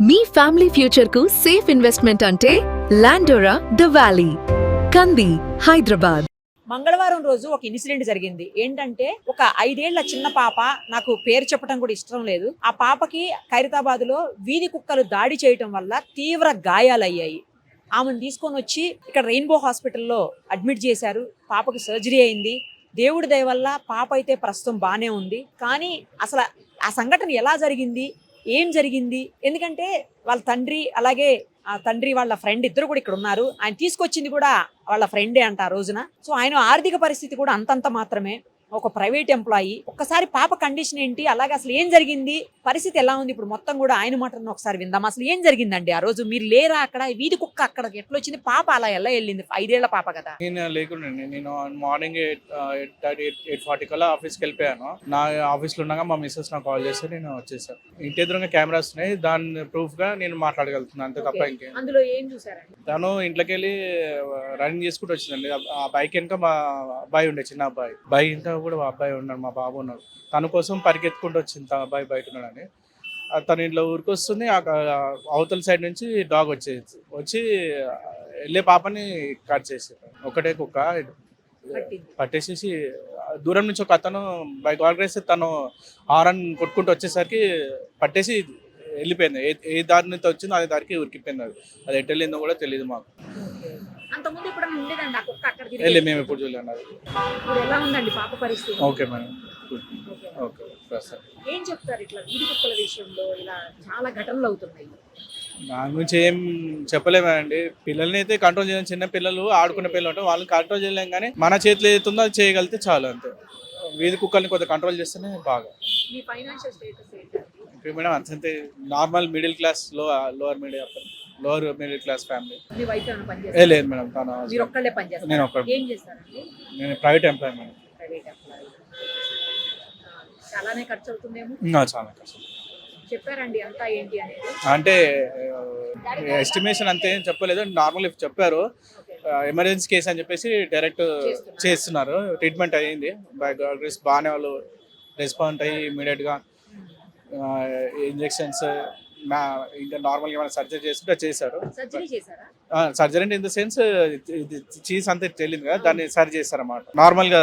మీ family future కు safe investment అంటే లాండోరా the valley, కంది, హైదరాబాద్. మంగళవారం రోజు ఒక ఇన్సిడెంట్ జరిగింది. ఏంటంటే ఒక 5 ఏళ్ల చిన్న పాప, నాకు పేరు చెప్పడం కూడా ఇష్టం లేదు, ఆ పాపకి ఖైరతాబాద్ లో వీధి కుక్కలు దాడి చేయటం వల్ల తీవ్ర గాయాలయ్యాయి. ఆమెను తీసుకొని వచ్చి ఇక్కడ రెయిన్బో హాస్పిటల్లో అడ్మిట్ చేశారు. పాపకి సర్జరీ అయింది. దేవుడి దయ వల్ల పాప అయితే ప్రస్తుతం బాగానే ఉంది. కానీ అసలు ఆ సంఘటన ఎలా జరిగింది, ఏం జరిగింది, ఎందుకంటే వాళ్ళ తండ్రి అలాగే ఆ తండ్రి వాళ్ళ ఫ్రెండ్ ఇద్దరు కూడా ఇక్కడ ఉన్నారు. ఆయన తీసుకొచ్చింది కూడా వాళ్ళ ఫ్రెండే అంట ఆ రోజున. సో ఆయన ఆర్థిక పరిస్థితి కూడా అంతంత మాత్రమే, ఒక ప్రైవేట్ ఎంప్లాయీ. ఒక్కసారి పాప కండిషన్ ఏంటి, అలాగే అసలు ఏం జరిగింది, పరిస్థితి ఎలా ఉంది, ఇప్పుడు మొత్తం కూడా ఆయన మాటలను ఒకసారి విందాం. అసలు ఏం జరిగిందండి ఆ రోజు? మీరు లేరా అక్కడ? వీధి కుక్క అక్కడ ఎట్లా వచ్చింది? పాప అలా ఎలా వెళ్ళింది? 5 ఏళ్ల పాప కదా. నేను లేకుండా నేను మార్నింగ్ 8:40 కల్లా ఆఫీస్కి వెళ్ళిపోయాను. నా ఆఫీస్లో ఉండగా మా మిస్సెస్ నాకు కాల్ చేస్తే నేను వచ్చేసాను. ఇంటి ఎదురుగా కెమెరాస్ ఉన్నాయి, దాని ప్రూఫ్ గా నేను మాట్లాడగలుగుతున్నాను, అంతే తప్ప ఇంకేం. అందులో ఏం చూసారండి? తను ఇంట్లోకి వెళ్ళి రన్నింగ్ చేసుకుంటూ వచ్చిందండి. ఆ బైక్ వెనక మా అబ్బాయి ఉండే, చిన్న అబ్బాయి. బైక్ వెనక కూడా మా అబ్బాయి ఉన్నాడు, మా బాబు ఉన్నాడు. తన కోసం పరిగెత్తుకుంటూ వచ్చింది, తన అబ్బాయి బయట ఉన్నాడని. తను ఇంట్లో ఊరికి వస్తుంది, అవతల సైడ్ నుంచి డాగ్ వచ్చి వెళ్ళే పాపని కట్ చేసి ఒకటే కుక్క పట్టేసేసి దూరం నుంచి ఒక అతను బైక్ ఆర్గనైజ్ తను హారన్ కొట్టుకుంటూ వచ్చేసరికి పట్టేసి వెళ్ళిపోయింది. ఏ దారి నుంచి వచ్చిందో అదే దారికి ఉరికిపోయింది. అది ఎటు వెళ్ళిందో కూడా తెలియదు మాకు. మేము ఎప్పుడు చూడలేదు. Okay madam, okay. ఏం చెప్తారు ఇట్లా వీధి కుక్కల విషయంలో ఇలా చాలా ఘటనలు అవుతున్నాయి? దాని గురించి ఏం చెప్పలేమండి. పిల్లల్ని అయితే కంట్రోల్ చేయలేం. చిన్న పిల్లలు ఆడుకునే పిల్లలు ఉంటారు, వాళ్ళని కంట్రోల్ చేయలేం. కానీ మన చేతిలో ఏతుందో అది చేయగలిగితే చాలు, అంతే. వీధి కుక్కల్ని కొంచెం కంట్రోల్ చేస్తేనే బాగా. మేడం అంతే, normal middle class, lower middle class family. లేదు మేడం, నేను నేను ప్రైవేట్ ఎంప్లాయీ మేడం. చాలానే ఖర్చు అవుతుందేమో. చాలా ఖర్చు చెప్పారండి అంతా ఏంటి అనేది? అంటే ఎస్టిమేషన్ అంతే ఏం చెప్పలేదు, నార్మల్ చెప్పారు. ఎమర్జెన్సీ కేసు అని చెప్పేసి డైరెక్ట్ చేస్తున్నారు. ట్రీట్మెంట్ అయ్యింది, బాగానే వాళ్ళు రెస్పాండ్ అయ్యి ఇమీడియట్గా ఇంజెక్షన్స్ ఇంకా నార్మల్గా ఏమైనా సర్జరీ చేసుకుంటే చేశారు. సర్జరీ అంటే ఇన్ ద సెన్స్ చీజ్ అంతా తెలియదు కదా, దాన్ని సరి చేస్తారు అన్నమాట. నార్మల్ గా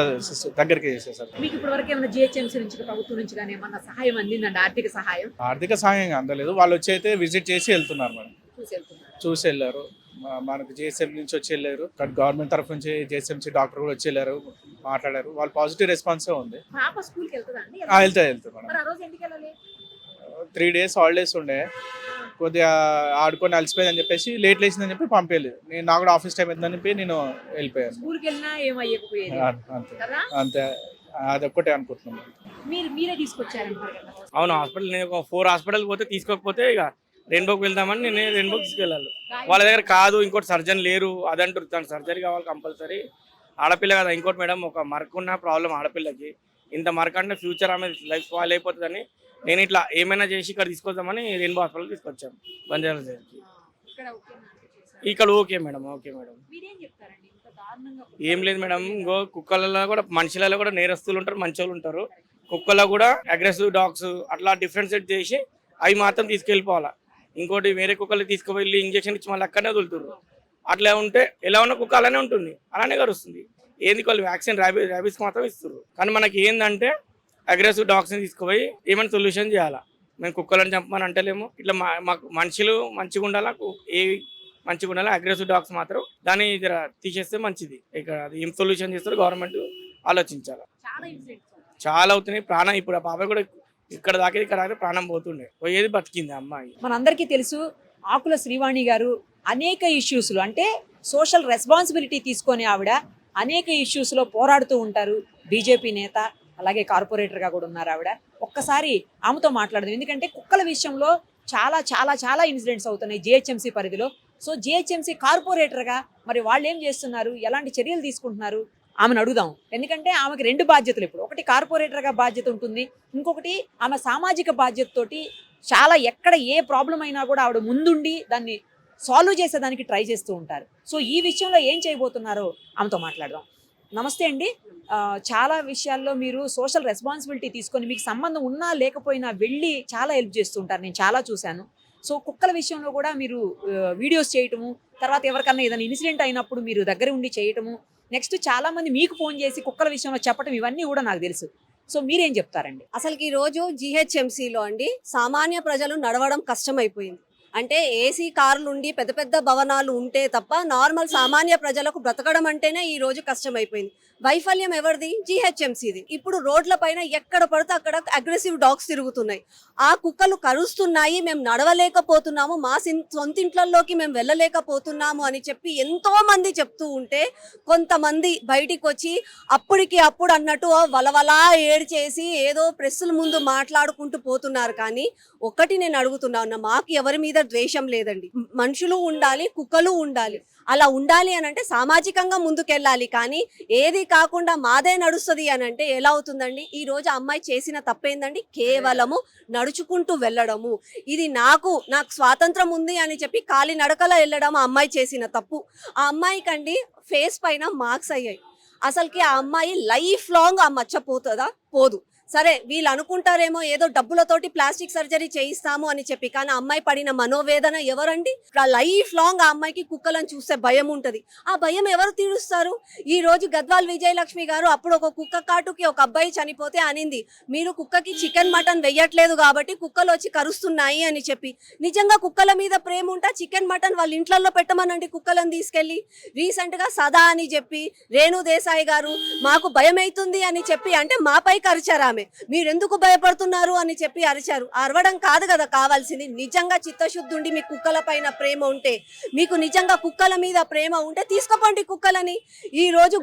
దగ్గరికి చేసేసారు. మీకు ఇప్పటివరకు ఏమైనా జిహెచ్ఎంసీ నుంచి, ప్రభుత్వం నుంచి కానీ ఏమన్నా సహాయం అందిందండి? ఆర్థిక సహాయం అందలేదు. వాళ్ళు వచ్చి అయితే విజిట్ చేసి వెళ్తున్నారు మేడం, చూసి వెళ్ళారు. మనకు జిహెచ్ఎం నుంచి వచ్చి వెళ్ళారు, గవర్నమెంట్ తరఫు నుంచి జిహెచ్ఎంసీ డాక్టర్ కూడా వచ్చి వెళ్ళారు, మాట్లాడారు. వాళ్ళు పాజిటివ్ రెస్పాన్స్ ఉంది. వెళ్తారు. 3 days హాలిడేస్ ఉండే, కొద్దిగా ఆడుకొని అలసిపోయిందని చెప్పేసి లేట్ లేచిందని చెప్పి పంపేయలేదు. నాకు కూడా ఆఫీస్ టైం అవుతుందని చెప్పి నేను వెళ్ళిపోయాను. అంతే, అదొక్కటే అనుకుంటున్నాను. అవును, హాస్పిటల్ నేను 4 హాస్పిటల్ పోతే తీసుకోకపోతే ఇక రెయిన్బోకి వెళ్దామని నేను రెయిన్బోకి తీసుకెళ్ళాలి. వాళ్ళ దగ్గర కాదు, ఇంకోటి సర్జన్ లేరు అదంటారు. తను సర్జరీ కావాలి కంపల్సరీ. ఆడపిల్ల కదా. ఇంకోటి మేడం, ఒక మరకున్న ప్రాబ్లం ఆడపిల్లకి. ఇంత మరకంటే ఫ్యూచర్ ఆమె లైఫ్ స్పాయిల్ అయిపోతుందని నేను ఇట్లా ఏమైనా చేసి ఇక్కడ తీసుకొద్దామని రెయిన్బో హాస్పిటల్ తీసుకొచ్చాను, బంజారా దగ్గరికి. ఇక్కడ ఓకే మేడం, ఓకే మేడం. ఏం లేదు మేడం, ఇంకో కుక్కలలో కూడా మనుషులలో కూడా నేరస్తులు ఉంటారు, మంచి వాళ్ళు ఉంటారు. కుక్కలో కూడా అగ్రెసివ్ డాగ్స్ అట్లా డిఫరెన్షియేట్ చేసి అవి మాత్రం తీసుకెళ్ళిపోవాలా. ఇంకోటి వేరే కుక్కలు తీసుకువెళ్ళి ఇంజక్షన్ ఇచ్చి మళ్ళీ అక్కడనే వదులుతారు. అట్లా ఉంటే ఎలా ఉన్న కుక్క అలానే ఉంటుంది, అలానే కరుస్తుంది. ఏంది వాళ్ళు వ్యాక్సిన్ ర్యాబీస్కి మాత్రం ఇస్తారు. కానీ మనకి ఏంటంటే అగ్రెసివ్ డాగ్స్ని తీసుకుపోయి ఏమైనా సొల్యూషన్ చేయాలా. మేము కుక్కలను చంపమని అంటలేము. ఇట్లా మాకు మనుషులు మంచిగా ఉండాలా, ఏవి మంచిగా ఉండాలా. అగ్రెసివ్ డాగ్స్ మాత్రం దాన్ని తీసేస్తే మంచిది. ఇక్కడ ఏం సొల్యూషన్ చేస్తారు గవర్నమెంట్ ఆలోచించాలి. చాలా అవుతున్నాయి ప్రాణం. ఇప్పుడు ఆ పాప కూడా ఇక్కడ దాకా ఇక్కడ దాకా ప్రాణం పోతుండే, పోయేది బతికింది అమ్మాయి. మనందరికీ తెలుసు, ఆకుల శ్రీవాణి గారు అనేక ఇష్యూస్లో, అంటే సోషల్ రెస్పాన్సిబిలిటీ తీసుకొని ఆవిడ అనేక ఇష్యూస్లో పోరాడుతూ ఉంటారు. బీజేపీ నేత, అలాగే కార్పొరేటర్గా కూడా ఉన్నారు ఆవిడ. ఒక్కసారి ఆమెతో మాట్లాడదాం. ఎందుకంటే కుక్కల విషయంలో చాలా చాలా చాలా ఇన్సిడెంట్స్ అవుతున్నాయి జిహెచ్ఎంసీ పరిధిలో. సో జిహెచ్ఎంసీ కార్పొరేటర్గా మరి వాళ్ళు ఏం చేస్తున్నారు, ఎలాంటి చర్యలు తీసుకుంటున్నారు, ఆమెను అడుగుదాం. ఎందుకంటే ఆమెకి 2 బాధ్యతలు ఇప్పుడు. ఒకటి కార్పొరేటర్గా బాధ్యత ఉంటుంది, ఇంకొకటి ఆమె సామాజిక బాధ్యతతోటి చాలా ఎక్కడ ఏ ప్రాబ్లం అయినా కూడా ఆవిడ ముందుండి దాన్ని సాల్వ్ చేసేదానికి ట్రై చేస్తూ ఉంటారు. సో ఈ విషయంలో ఏం చేయబోతున్నారో ఆమెతో మాట్లాడదాం. నమస్తే అండి. చాలా విషయాల్లో మీరు సోషల్ రెస్పాన్సిబిలిటీ తీసుకొని మీకు సంబంధం ఉన్నా లేకపోయినా వెళ్ళి చాలా హెల్ప్ చేస్తూ ఉంటారు, నేను చాలా చూశాను. సో కుక్కల విషయంలో కూడా మీరు వీడియోస్ చేయటము, తర్వాత ఎవరికన్నా ఏదైనా ఇన్సిడెంట్ అయినప్పుడు మీరు దగ్గర ఉండి చేయటము, నెక్స్ట్ చాలా మంది మీకు ఫోన్ చేసి కుక్కల విషయంలో చెప్పటం, ఇవన్నీ కూడా నాకు తెలుసు. సో మీరేం చెప్తారండి? అసలుకి ఈ రోజు జిహెచ్ఎంసీలో అండి సామాన్య ప్రజలు నడవడం కష్టమైపోయింది. అంటే ఏసీ కార్లు ఉండి పెద్ద పెద్ద భవనాలు ఉంటే తప్ప నార్మల్ సామాన్య ప్రజలకు బ్రతకడం అంటేనే ఈ రోజు కష్టమైపోయింది. వైఫల్యం ఎవరిది? జిహెచ్ఎంసీది. ఇప్పుడు రోడ్ల పైన ఎక్కడ పడితే అక్కడ అగ్రెసివ్ డాగ్స్ తిరుగుతున్నాయి. ఆ కుక్కలు కరుస్తున్నాయి, మేము నడవలేకపోతున్నాము, మా సొంత ఇంట్లలోకి మేము వెళ్ళలేకపోతున్నాము అని చెప్పి ఎంతో మంది చెప్తూ ఉంటే కొంతమంది బయటికి వచ్చి అప్పటికి అప్పుడు అన్నట్టు వలవలా ఏడ్చేసి ఏదో ప్రెస్సుల ముందు మాట్లాడుకుంటూ పోతున్నారు. కానీ ఒకటి నేను అడుగుతున్నా ఉన్నా, మాకు ఎవరి మీద ద్వేషం లేదండి. మనుషులు ఉండాలి, కుక్కలు ఉండాలి. అలా ఉండాలి అని అంటే సామాజికంగా ముందుకెళ్ళాలి. కానీ ఏది కాకుండా మాదే నడుస్తుంది అని అంటే ఎలా అవుతుందండి? ఈ రోజు అమ్మాయి చేసిన తప్పేందండి? కేవలము నడుచుకుంటూ వెళ్ళడము. ఇది నాకు స్వాతంత్రం ఉంది అని చెప్పి కాలి నడకల వెళ్ళడం ఆ అమ్మాయి చేసిన తప్పు. ఆ అమ్మాయికండి ఫేస్ పైన మార్క్స్ అయ్యాయి. అసలుకి ఆ అమ్మాయి లైఫ్ లాంగ్ ఆ మచ్చ పోతుందా? పోదు. సరే వీళ్ళు అనుకుంటారేమో ఏదో డబ్బులతోటి ప్లాస్టిక్ సర్జరీ చేయిస్తాము అని చెప్పి, కానీ అమ్మాయి పడిన మనోవేదన ఎవరండి? లైఫ్ లాంగ్ ఆ అమ్మాయికి కుక్కలను చూస్తే భయం ఉంటది. ఆ భయం ఎవరు తీరుస్తారు? ఈ రోజు గద్వాల్ విజయలక్ష్మి గారు అప్పుడు ఒక కుక్క కాటుకి ఒక అబ్బాయి చనిపోతే అనింది, మీరు కుక్కకి చికెన్ మటన్ వెయ్యట్లేదు కాబట్టి కుక్కలు వచ్చి కరుస్తున్నాయి అని చెప్పి. నిజంగా కుక్కల మీద ప్రేమ ఉంటా చికెన్ మటన్ వాళ్ళ ఇంట్లలో పెట్టమనండి కుక్కలను తీసుకెళ్లి. రీసెంట్ గా సదా అని చెప్పి రేణు దేశాయ్ గారు మాకు భయం అవుతుంది అని చెప్పి అంటే మాపై కరిచారు. మీరెందుకు భయపడుతున్నారు అని చెప్పి అరిచారు. అరవడం కాదు కదా కావాల్సింది. నిజంగా చిత్తశుద్ధి ఉండి మీకు కుక్కల పైన ప్రేమ ఉంటే, మీకు నిజంగా కుక్కల మీద ప్రేమ ఉంటే తీసుకోపండి కుక్కలని. ఈ రోజు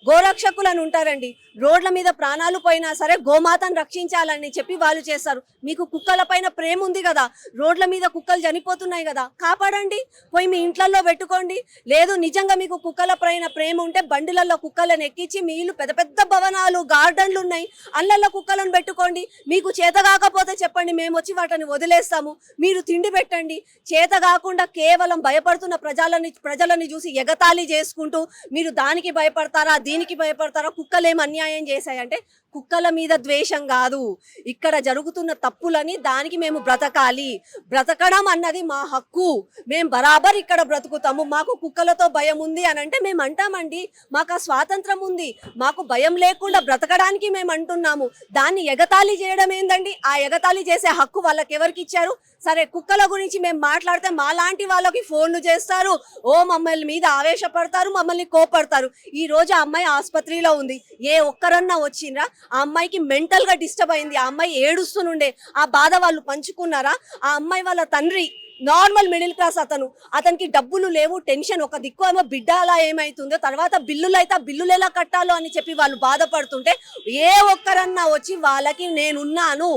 గోరక్షకులను ఉంటారండి, రోడ్ల మీద ప్రాణాలు పోయినా సరే గోమాతను రక్షించాలని చెప్పి వాళ్ళు చేస్తారు. మీకు కుక్కల పైన ప్రేమ ఉంది కదా, రోడ్ల మీద కుక్కలు చనిపోతున్నాయి కదా, కాపాడండి, పోయి మీ ఇంట్లలో పెట్టుకోండి. లేదు నిజంగా మీకు కుక్కల పైన ప్రేమ ఉంటే బండిలలో కుక్కలను ఎక్కించి మీ ఇల్లు పెద్ద పెద్ద భవనాలు గార్డెన్లు ఉన్నాయి, అల్లల్లో కుక్కలను పెట్టుకోండి. మీకు చేత కాకపోతే చెప్పండి, మేము వచ్చి వాటిని వదిలేస్తాము, మీరు తిండి పెట్టండి. చేత కాకుండా కేవలం భయపడుతున్న ప్రజలని చూసి ఎగతాళి చేసుకుంటూ మీరు దానికి భయపడతారా దీనికి భయపడతారా? కుక్కలేం అన్యాయం చేశాయంటే కుక్కల మీద ద్వేషం కాదు, ఇక్కడ జరుగుతున్న తప్పులని దానికి మేము బ్రతకడం అన్నది మా హక్కు, మేము బరాబర్ ఇక్కడ బ్రతుకుతాము. మాకు కుక్కలతో భయం ఉంది అని అంటే మేము అంటామండి, మాకు ఆ స్వాతంత్రం ఉంది, మాకు భయం లేకుండా బ్రతకడానికి మేము అంటున్నాము. దాన్ని ఎగతాళి చేయడం ఏందండి? ఆ ఎగతాళి చేసే హక్కు వాళ్ళకి ఎవరికి ఇచ్చారు? సరే కుక్కల గురించి మేము మాట్లాడితే మా లాంటి వాళ్ళకి ఫోన్లు చేస్తారు, మమ్మల్ని మీద ఆవేశపడతారు, మమ్మల్ని కోపడతారు. ఈ రోజు ఆ అమ్మాయి ఆసుపత్రిలో ఉంది, ఏ ఒక్కరన్నా వచ్చిండ్రా? ఆ అమ్మాయికి మెంటల్ గా డిస్టర్బ్ అయింది, ఆ అమ్మాయి ఏడుస్తుండే, ఆ బాధ వాళ్ళు పంచుకున్నారా? ఆ అమ్మాయి వాళ్ళ తండ్రి నార్మల్ మిడిల్ క్లాస్, అతనికి డబ్బులు లేవు, టెన్షన్, ఒక దిక్కు ఏమో బిడ్డ అలా ఏమైతుందో, తర్వాత బిల్లులు అయితే బిల్లులు ఎలా కట్టాలో అని చెప్పి వాళ్ళు బాధపడుతుంటే ఏ ఒక్కరన్నా వచ్చి వాళ్ళకి నేనున్నాను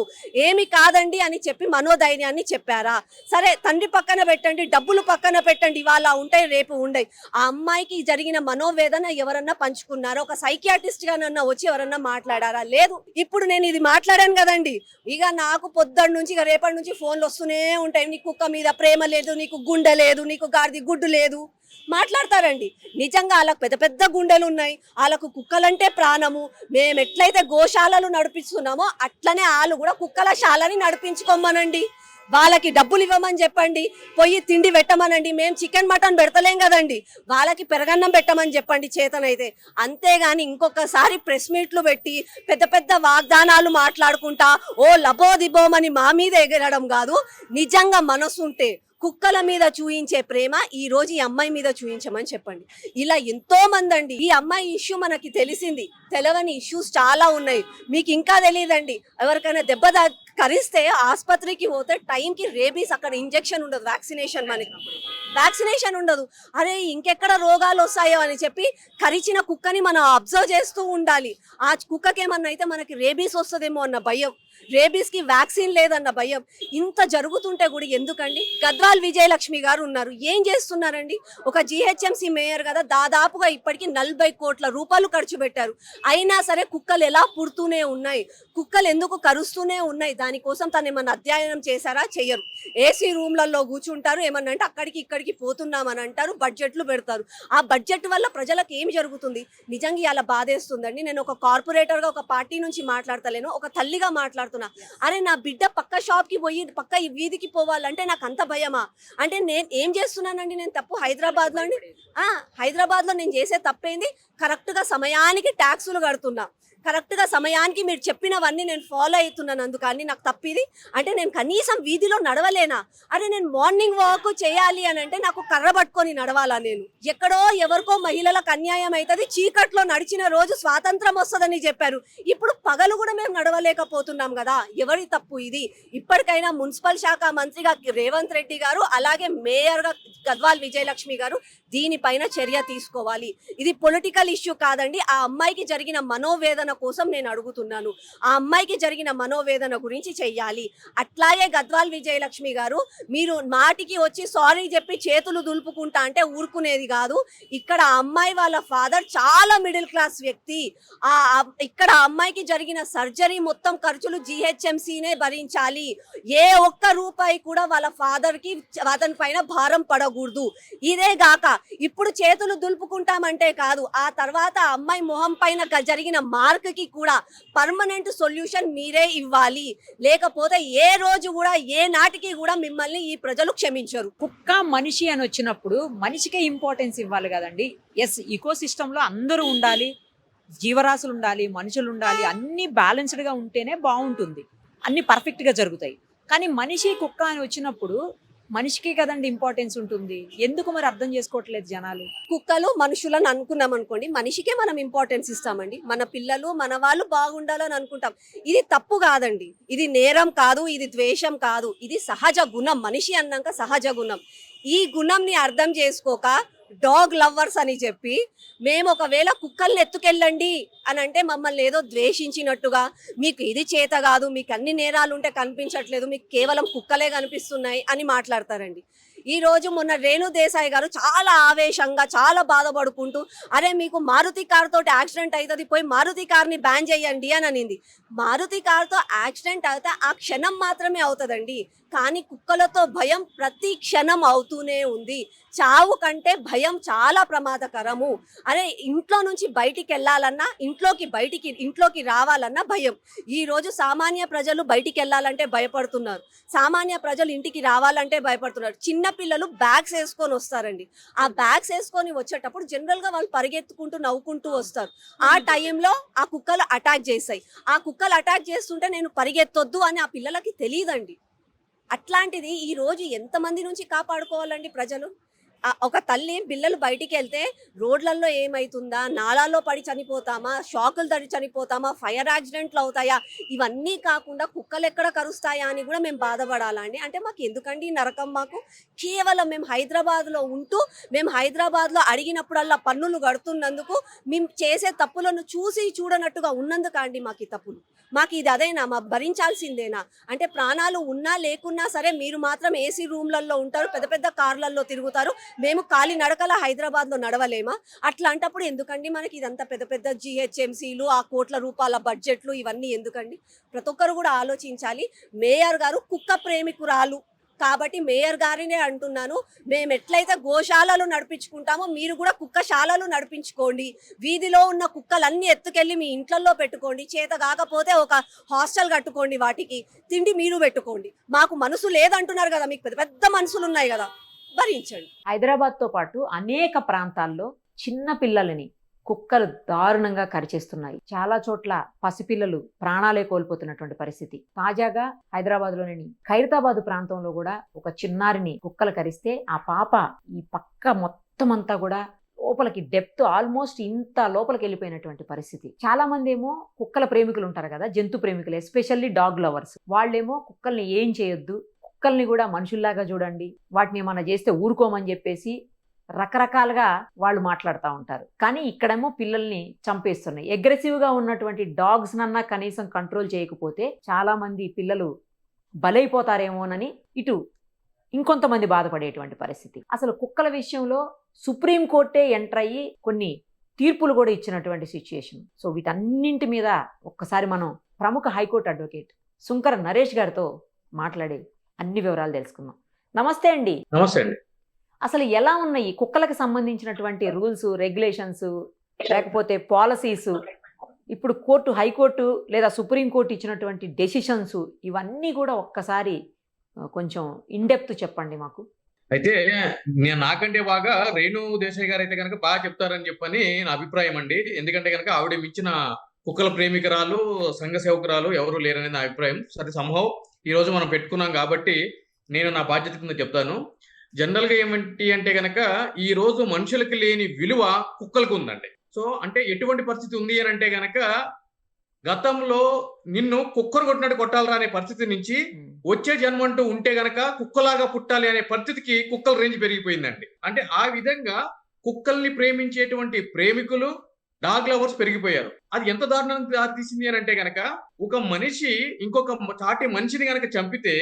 ఏమి కాదండి అని చెప్పి మనోధైర్యాన్ని చెప్పారా? సరే తండ్రి పక్కన పెట్టండి, డబ్బులు పక్కన పెట్టండి, ఇవాళ ఉంటాయి రేపు ఉండయి. ఆ అమ్మాయికి జరిగిన మనోవేదన ఎవరన్నా పంచుకున్నారా? ఒక సైకియాట్రిస్ట్ గానన్నా వచ్చి ఎవరన్నా మాట్లాడారా? లేదు. ఇప్పుడు నేను ఇది మాట్లాడాను కదండి, ఇక నాకు పొద్దున్న నుంచి ఇక రేపటి నుంచి ఫోన్లు వస్తూనే ఉంటాయి, నీ కుక్క మీద ప్రేమ లేదు, నీకు గుండె లేదు, నీకు గాడిది గుడ్డు లేదు, మాట్లాడతారండి. నిజంగా వాళ్ళకు పెద్ద పెద్ద గుండెలు ఉన్నాయి, వాళ్ళకు కుక్కలంటే ప్రాణము. మేము ఎట్లయితే గోశాలలు నడిపిస్తున్నామో అట్లనే వాళ్ళు కూడా కుక్కల శాలని నడిపించుకోమనండి. వాళ్ళకి డబ్బులు ఇవ్వమని చెప్పండి, పొయ్యి తిండి పెట్టమనండి. మేము చికెన్ మటన్ పెడతలేం కదండి, వాళ్ళకి పెరగన్నం పెట్టమని చెప్పండి చేతనైతే. అంతేగాని ఇంకొకసారి ప్రెస్ మీట్లు పెట్టి పెద్ద పెద్ద వాగ్దానాలు మాట్లాడుకుంటా లబోదిబోమని మా మీద ఎగరడం కాదు. నిజంగా మనసుంటే కుక్కల మీద చూయించే ప్రేమ ఈ రోజు ఈ అమ్మాయి మీద చూయించమని చెప్పండి. ఇలా ఎంతో మంది అండి, ఈ అమ్మాయి ఇష్యూ మనకి తెలిసింది, తెలవని ఇష్యూస్ చాలా ఉన్నాయి, మీకు ఇంకా తెలియదండి. ఎవరికైనా దెబ్బ కరిస్తే ఆసుపత్రికి పోతే టైంకి రేబీస్ అక్కడ ఇంజెక్షన్ ఉండదు, వ్యాక్సినేషన్ ఉండదు. అరే ఇంకెక్కడ రోగాలు వస్తాయో అని చెప్పి కరిచిన కుక్కని మనం అబ్జర్వ్ చేస్తూ ఉండాలి. ఆ కుక్కకి ఏమన్నా అయితే మనకి రేబీస్ వస్తుందేమో అన్న భయం, రేబీస్ కి వ్యాక్సిన్ లేదన్న భయం. ఇంత జరుగుతుంటే కూడా ఎందుకండి? గద్వాల్ విజయలక్ష్మి గారు ఉన్నారు, ఏం చేస్తున్నారండి? ఒక జిహెచ్ఎంసీ మేయర్ కదా, దాదాపుగా ఇప్పటికి 40 కోట్ల రూపాయలు ఖర్చు పెట్టారు. అయినా సరే కుక్కలు ఎలా పుడుతూనే ఉన్నాయి, కుక్కలు ఎందుకు కరుస్తూనే ఉన్నాయి? దానికోసం తను ఏమన్నా అధ్యయనం చేశారా? చెయ్యరు. ఏసీ రూమ్లలో కూర్చుంటారు. ఏమన్నా అంటే అక్కడికి ఇక్కడికి పోతున్నామని అంటారు, బడ్జెట్లు పెడతారు. ఆ బడ్జెట్ వల్ల ప్రజలకు ఏం జరుగుతుంది? నిజంగా అలా బాధేస్తుందండి. నేను ఒక కార్పొరేటర్గా ఒక పార్టీ నుంచి మాట్లాడతలేను, ఒక తల్లిగా మాట్లాడుతున్నా. అరే నా బిడ్డ పక్క షాప్కి పోయి పక్క వీధికి పోవాలంటే నాకు అంత భయమా? అంటే నేను ఏం చేస్తున్నానండి? నేను తప్పు హైదరాబాద్లో అండి, హైదరాబాద్లో నేను చేసే తప్పేంది? కరెక్ట్గా సమయానికి ట్యాక్సులు కడుతున్నా, కరెక్ట్గా సమయానికి మీరు చెప్పినవన్నీ నేను ఫాలో అవుతున్నాను. అందుకని నాకు తప్పిది అంటే నేను కనీసం వీధిలో నడవలేనా? అరే నేను మార్నింగ్ వాక్ చేయాలి అని అంటే నాకు కర్ర పట్టుకొని నడవాలా? నేను ఎక్కడో ఎవరికో మహిళలకు అన్యాయం అవుతుంది, చీకట్లో నడిచిన రోజు స్వాతంత్రం వస్తుందని చెప్పారు. ఇప్పుడు పగలు కూడా మేము నడవలేకపోతున్నాం కదా. ఎవరి తప్పు ఇది? ఇప్పటికైనా మున్సిపల్ శాఖ మంత్రిగా రేవంత్ రెడ్డి గారు, అలాగే మేయర్గా గద్వాల్ విజయలక్ష్మి గారు దీనిపైన చర్య తీసుకోవాలి. ఇది పొలిటికల్ ఇష్యూ కాదండి. ఆ అమ్మాయికి జరిగిన మనోవేదన కోసం నేను అడుగుతున్నాను. ఆ అమ్మాయికి జరిగిన మనోవేదన గురించి చెయ్యాలి. అట్లాగే గద్వాల్ విజయలక్ష్మి గారు, మీరు మాటికి వచ్చి సారీ చెప్పి చేతులు దులుపుకుంటా అంటే ఊరుకునేది కాదు. ఇక్కడ ఆ అమ్మాయి వాళ్ళ ఫాదర్ చాలా మిడిల్ క్లాస్ వ్యక్తి. ఇక్కడ అమ్మాయికి జరిగిన సర్జరీ మొత్తం ఖర్చులు GHMCనే భరించాలి. ఏ ఒక్క రూపాయి కూడా వాళ్ళ ఫాదర్కి అతని పైన భారం పడకూడదు. ఇదే గాక ఇప్పుడు చేతులు దులుపుకుంటామంటే కాదు, ఆ తర్వాత అమ్మాయి మొహం పైన జరిగిన మార్క్కి కూడా పర్మనెంట్ సొల్యూషన్ మీరే ఇవ్వాలి. లేకపోతే ఏ రోజు కూడా ఏ నాటికి కూడా మిమ్మల్ని ఈ ప్రజలు క్షమించరు. కుక్క మనిషి అని వచ్చినప్పుడు మనిషికే ఇంపార్టెన్స్ ఇవ్వాలి కదండి. ఎస్, ఈకో సిస్టంలో అందరూ ఉండాలి, జీవరాశులు ఉండాలి, మనుషులు ఉండాలి, అన్నీ బ్యాలెన్స్డ్గా ఉంటేనే బాగుంటుంది, అన్నీ పర్ఫెక్ట్గా జరుగుతాయి. కానీ మనిషి కుక్క అని వచ్చినప్పుడు మనిషికి కదండి ఇంపార్టెన్స్ ఉంటుంది. ఎందుకు మరి అర్థం చేసుకోవట్లేదు జనాలు? కుక్కలు మనుషులను అనుకున్నాం అనుకోండి, మనిషికే మనం ఇంపార్టెన్స్ ఇస్తామండి. మన పిల్లలు మన వాళ్ళు బాగుండాలని అనుకుంటాం. ఇది తప్పు కాదండి, ఇది నేరం కాదు, ఇది ద్వేషం కాదు, ఇది సహజ గుణం. మనిషి అన్నాక సహజ గుణం. ఈ గుణంని అర్థం చేసుకోక డాగ్ లవర్స్ అని చెప్పి మేము ఒకవేళ కుక్కల్ని ఎత్తుకెళ్ళండి అని అంటే మమ్మల్ని ఏదో ద్వేషించినట్టుగా, మీకు ఇది చేత కాదు, మీకు అన్ని నేరాలు ఉంటే కనిపించట్లేదు, మీకు కేవలం కుక్కలే కనిపిస్తున్నాయి అని మాట్లాడతారండి. ఈ రోజు మొన్న రేణు దేశాయ్ గారు చాలా ఆవేశంగా చాలా బాధపడుకుంటూ, అరే మీకు మారుతి కార్ తోటి యాక్సిడెంట్ అవుతుంది, పోయి మారుతి కార్ని బ్యాన్ చేయండి అని అనింది. మారుతి కార్తో యాక్సిడెంట్ అయితే ఆ క్షణం మాత్రమే అవుతుందండి, కానీ కుక్కలతో భయం ప్రతి క్షణం అవుతూనే ఉంది. చావు కంటే భయం చాలా ప్రమాదకరము. అరే ఇంట్లో నుంచి బయటికి వెళ్ళాలన్నా, ఇంట్లోకి రావాలన్నా భయం. ఈ రోజు సామాన్య ప్రజలు బయటికి వెళ్ళాలంటే భయపడుతున్నారు, సామాన్య ప్రజలు ఇంటికి రావాలంటే భయపడుతున్నారు. చిన్న పిల్లలు బ్యాగ్స్ వేసుకొని వస్తారండి. ఆ బ్యాగ్స్ వేసుకొని వచ్చేటప్పుడు జనరల్గా వాళ్ళు పరిగెత్తుకుంటూ నవ్వుకుంటూ వస్తారు. ఆ టైంలో ఆ కుక్కలు అటాక్ చేస్తాయి. ఆ కుక్కలు అటాక్ చేస్తుంటే నేను పరిగెత్తొద్దు అని ఆ పిల్లలకి తెలియదండి. అట్లాంటిది ఈ రోజు ఎంతమంది నుంచి కాపాడుకోవాలండి ప్రజలు? ఒక తల్లి పిల్లలు బయటికి వెళ్తే రోడ్లలో ఏమవుతుందా, నాలాల్లో పడి చనిపోతామా, షాకులు తడి చనిపోతామా, ఫైర్ యాక్సిడెంట్లు అవుతాయా, ఇవన్నీ కాకుండా కుక్కలు ఎక్కడ కరుస్తాయా అని కూడా మేము బాధపడాలా అండి? అంటే మాకు ఎందుకండి నరకం? మాకు కేవలం మేము హైదరాబాద్లో ఉంటూ మేము హైదరాబాద్లో అడిగినప్పుడల్లా పన్నులు కడుతున్నందుకు, మేము చేసే తప్పులను చూసి చూడనట్టుగా ఉన్నందుకు అండి మాకు ఈ తప్పులు. మాకు ఇది అదేనా? మా భరించాల్సిందేనా? అంటే ప్రాణాలు ఉన్నా లేకున్నా సరే మీరు మాత్రం ఏసీ రూమ్లలో ఉంటారు, పెద్ద పెద్ద కార్లలో తిరుగుతారు, మేము కాలి నడకల హైదరాబాద్లో నడవలేమా? అట్లాంటప్పుడు ఎందుకండి మనకి ఇదంతా పెద్ద పెద్ద GHMCలు, ఆ కోట్ల రూపాయల బడ్జెట్లు, ఇవన్నీ ఎందుకండి? ప్రతి ఒక్కరు కూడా ఆలోచించాలి. మేయర్ గారు కుక్క ప్రేమికురాలు కాబట్టి మేయర్ గారినే అంటున్నాను, మేము ఎట్లయితే గోశాలలు నడిపించుకుంటామో మీరు కూడా కుక్కశాలలు నడిపించుకోండి. వీధిలో ఉన్న కుక్కలన్నీ ఎత్తుకెళ్ళి మీ ఇంట్లలో పెట్టుకోండి. చేత కాకపోతే ఒక హాస్టల్ కట్టుకోండి, వాటికి తిండి మీరు పెట్టుకోండి. మాకు మనసు లేదంటున్నారు కదా, మీకు పెద్ద పెద్ద మనసులు ఉన్నాయి కదా, భరించండి. హైదరాబాద్తో పాటు అనేక ప్రాంతాల్లో చిన్న పిల్లలని కుక్కలు దారుణంగా కరిచేస్తున్నాయి. చాలా చోట్ల పసిపిల్లలు ప్రాణాలే కోల్పోతున్నటువంటి పరిస్థితి. తాజాగా హైదరాబాద్లోని ఖైరతాబాద్ ప్రాంతంలో కూడా ఒక చిన్నారిని కుక్కలు కరిస్తే ఆ పాప ఈ పక్క మొత్తం అంతా కూడా లోపలికి డెప్త్ ఆల్మోస్ట్ ఇంత లోపలికి వెళ్ళిపోయినటువంటి పరిస్థితి. చాలా మంది ఏమో కుక్కల ప్రేమికులు ఉంటారు కదా, జంతు ప్రేమికులు, ఎస్పెషల్లీ డాగ్ లవర్స్. వాళ్ళేమో కుక్కల్ని ఏం చేయొద్దు, కుక్కల్ని కూడా మనుషుల్లాగా చూడండి, వాటిని ఏమన్నా చేస్తే ఊరుకోమని చెప్పేసి రకరకాలుగా వాళ్ళు మాట్లాడుతూ ఉంటారు. కానీ ఇక్కడేమో పిల్లల్ని చంపేస్తున్నాయి. అగ్రెసివ్గా ఉన్నటువంటి డాగ్స్ నన్నా కనీసం కంట్రోల్ చేయకపోతే చాలా మంది పిల్లలు బలైపోతారేమోనని ఇటు ఇంకొంతమంది బాధపడేటువంటి పరిస్థితి. అసలు కుక్కల విషయంలో సుప్రీంకోర్టే ఎంటర్ అయ్యి కొన్ని తీర్పులు కూడా ఇచ్చినటువంటి సిచ్యుయేషన్. సో వీటన్నింటి మీద ఒక్కసారి మనం ప్రముఖ హైకోర్టు అడ్వకేట్ సుంకర నరేష్ గారితో మాట్లాడి అన్ని వివరాలు తెలుసుకుందాం. నమస్తే అండి. నమస్తే అండి. అసలు ఎలా ఉన్నాయి కుక్కలకు సంబంధించినటువంటి రూల్స్, రెగ్యులేషన్స్, లేకపోతే పాలసీస్, ఇప్పుడు కోర్టు, హైకోర్టు లేదా సుప్రీంకోర్టు ఇచ్చినటువంటి డెసిషన్స్, ఇవన్నీ కూడా ఒక్కసారి కొంచెం ఇన్డెప్త్ చెప్పండి మాకు. అయితే నాకంటే బాగా రేణు దేశాయ్ గారు అయితే కనుక బాగా చెప్తారని చెప్పని నా అభిప్రాయం అండి. ఎందుకంటే కనుక ఆవిడ మించిన కుక్కల ప్రేమికురాలు, సంఘ సేవకురాలు ఎవరు లేరనేది నా అభిప్రాయం. సరే, సంభవం ఈ రోజు మనం పెట్టుకున్నాం కాబట్టి నేను నా బాధ్యత కింద చెప్తాను. జనరల్ గా ఏమిటి అంటే కనుక ఈ రోజు మనుషులకి లేని విలువ కుక్కలకు ఉందండి. సో అంటే ఎటువంటి పరిస్థితి ఉంది అని అంటే గనక గతంలో నిన్ను కుక్కను కొట్టినట్టు కొట్టాలరా అనే పరిస్థితి నుంచి వచ్చే జన్మ అంటూ ఉంటే గనక కుక్కలాగా పుట్టాలి అనే పరిస్థితికి కుక్కల రేంజ్ పెరిగిపోయిందండి. అంటే ఆ విధంగా కుక్కల్ని ప్రేమించేటువంటి ప్రేమికులు, డాగ్ లవర్స్ పెరిగిపోయారు. అది ఎంత దారుణానికి దారితీసింది అని అంటే గనక ఒక మనిషి ఇంకొక చాటి మనిషిని గనక చంపితే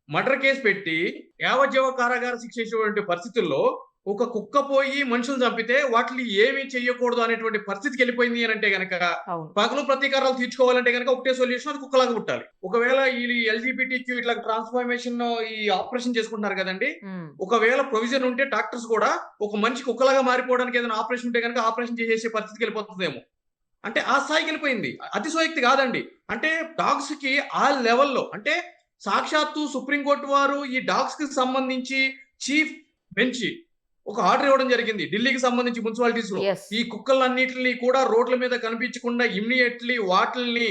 మర్డర్ కేసు పెట్టి యావజ్జీవ కారాగార శిక్ష ఇచ్చేటువంటి పరిస్థితుల్లో ఒక కుక్క పోయి మనుషులు చంపితే వాటిని ఏమీ చెయ్యకూడదు అనేటువంటి పరిస్థితికి వెళ్ళిపోయింది అని అంటే గనక పగలు ప్రతీకారాలు తీర్చుకోవాలంటే గనక ఒకటే సొల్యూషన్, అది కుక్కలాగా పుట్టాలి. ఒకవేళ ఈ ఎల్జిబిటిక్యూ ఇట్లా ట్రాన్స్ఫర్మేషన్ ఈ ఆపరేషన్ చేసుకుంటున్నారు కదండి, ఒకవేళ ప్రొవిజన్ ఉంటే డాక్టర్స్ కూడా ఒక మనిషి కుక్కలాగా మారిపోవడానికి ఏదైనా ఆపరేషన్ ఉంటే కనుక ఆపరేషన్ చేసే పరిస్థితికి వెళ్ళిపోతుందేమో. అంటే ఆ స్థాయికి వెళ్ళిపోయింది. అతిశయోక్తి కాదండి. అంటే డాగ్స్ కి ఆ లెవెల్లో, అంటే సాక్షాత్తు సుప్రీంకోర్టు వారు ఈ డాగ్స్ కి సంబంధించి చీఫ్ బెంచ్ ఒక ఆర్డర్ ఇవ్వడం జరిగింది ఢిల్లీకి సంబంధించి మున్సిపాలిటీస్ లో. ఈ కుక్కలన్నిటిని కూడా రోడ్ల మీద కనిపించకుండా ఇమ్మీడియట్లీ వాటిల్ని